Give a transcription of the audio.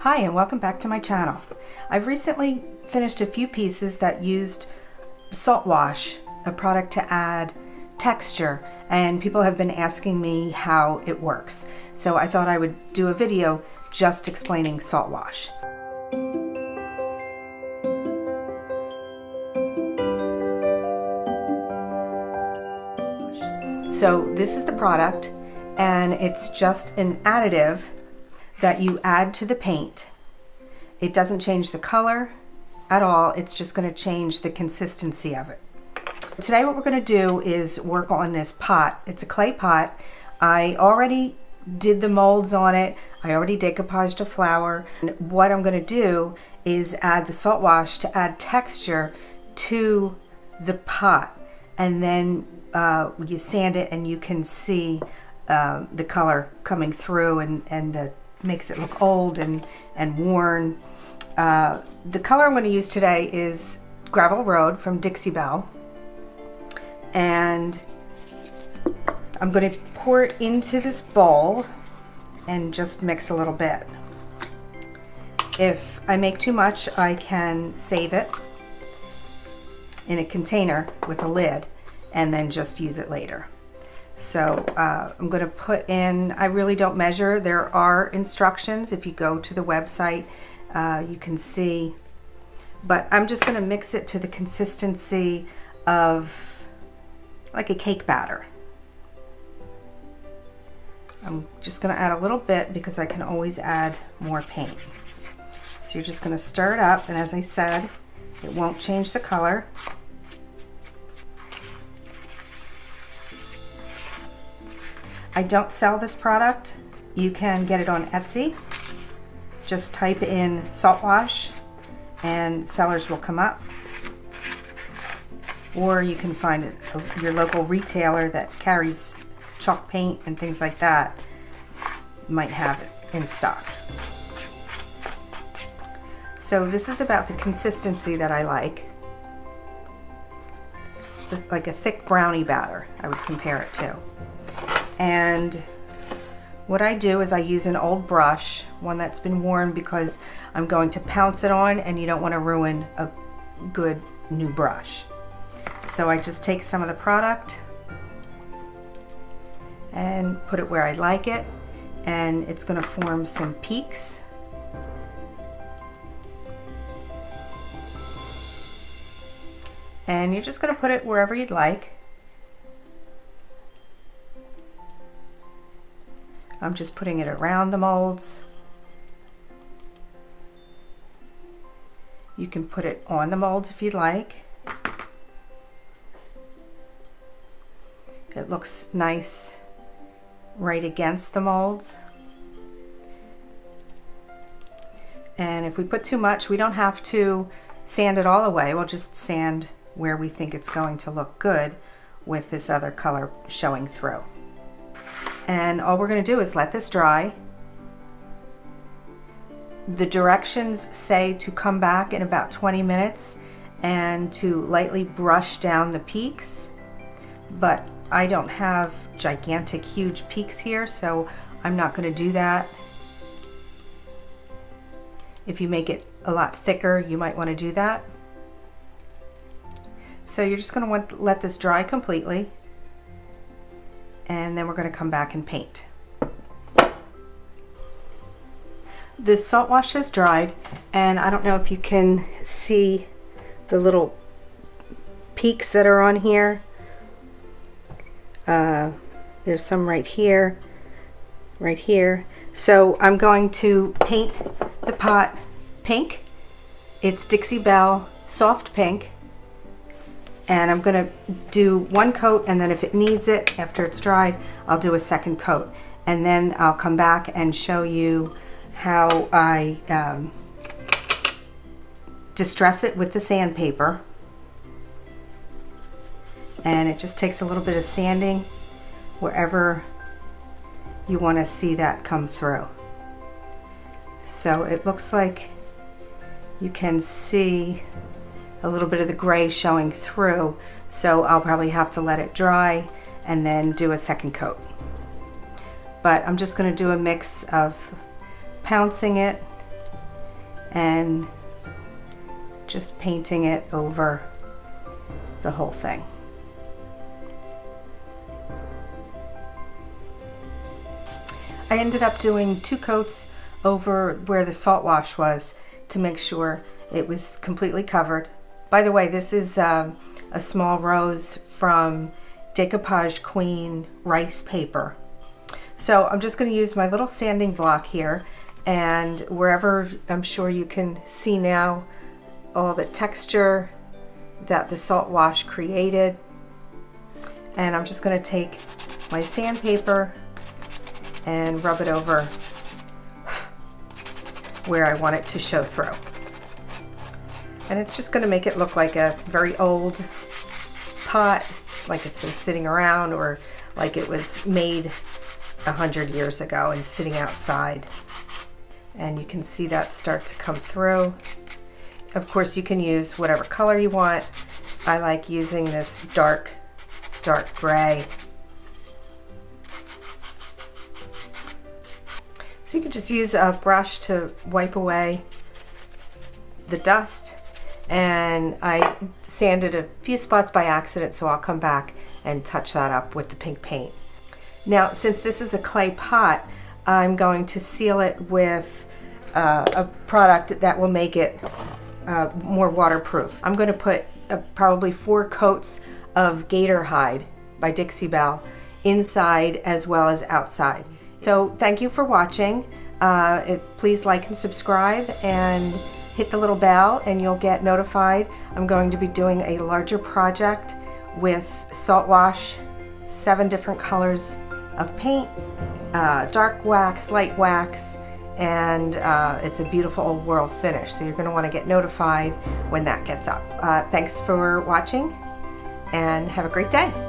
Hi and welcome back to my channel. I've recently finished a few pieces that used Saltwash, a product to add texture, and people have been asking me how it works. So I thought I would do a video just explaining Saltwash. So this is the product, and it's just an additive that you add to the paint. It doesn't change the color at all, it's just going to change the consistency of it. Today what we're going to do is work on this pot. It's a clay pot. I already did the molds on it. I already decoupaged a flower. And what I'm going to do is add the Saltwash to add texture to the pot, and then you sand it and you can see the color coming through, and makes it look old and worn. The color I'm going to use today is Gravel Road from Dixie Belle, and I'm going to pour it into this bowl and just mix a little bit. If I make too much, I can save it in a container with a lid and then just use it later. So I'm going to put in, I really don't measure. There are instructions. If you go to the website, you can see, but I'm just going to mix it to the consistency of like a cake batter. I'm just going to add a little bit because I can always add more paint. So you're just going to stir it up, and as I said, it won't change the color. I don't sell this product. You can get it on Etsy. Just type in Saltwash and sellers will come up. Or you can find it, your local retailer that carries chalk paint and things like that might have it in stock. So this is about the consistency that I like. It's like a thick brownie batter, I would compare it to. And what I do is I use an old brush, one that's been worn, because I'm going to pounce it on and you don't want to ruin a good new brush. So I just take some of the product and put it where I like it, and it's going to form some peaks. And you're just going to put it wherever you'd like. I'm just putting it around the molds. You can put it on the molds if you'd like. It looks nice right against the molds. And if we put too much, we don't have to sand it all away. We'll just sand where we think it's going to look good with this other color showing through. And all we're going to do is let this dry. The directions say to come back in about 20 minutes and to lightly brush down the peaks, but I don't have gigantic huge peaks here, so I'm not going to do that. If you make it a lot thicker, you might want to do that. So you're just going to want to let this dry completely, and then we're going to come back and paint. The Saltwash has dried, and I don't know if you can see the little peaks that are on here. There's some right here, right here. So I'm going to paint the pot pink. It's Dixie Belle Soft Pink. And I'm going to do one coat, and then if it needs it after it's dried, I'll do a second coat, and then I'll come back and show you how I distress it with the sandpaper. And it just takes a little bit of sanding wherever you want to see that come through. So it looks like you can see a little bit of the gray showing through, so I'll probably have to let it dry and then do a second coat. But I'm just going to do a mix of pouncing it and just painting it over the whole thing. I ended up doing 2 coats over where the salt wash was to make sure it was completely covered. By the way, this is a small rose from Decoupage Queen Rice Paper. So I'm just going to use my little sanding block here, and wherever, I'm sure you can see now all the texture that the salt wash created. And I'm just going to take my sandpaper and rub it over where I want it to show through. And it's just going to make it look like a very old pot, like it's been sitting around, or like it was made 100 years ago and sitting outside. And you can see that start to come through. Of course, you can use whatever color you want. I like using this dark gray. So you can just use a brush to wipe away the dust. And I sanded a few spots by accident, so I'll come back and touch that up with the pink paint. Now, since this is a clay pot, I'm going to seal it with a product that will make it more waterproof. I'm going to put probably 4 coats of gator hide by Dixie Belle inside as well as outside. So thank you for watching. Please like and subscribe and hit the little bell and you'll get notified. I'm going to be doing a larger project with salt wash, 7 different colors of paint, dark wax, light wax, and it's a beautiful old world finish. So you're going to want to get notified when that gets up. Thanks for watching and have a great day.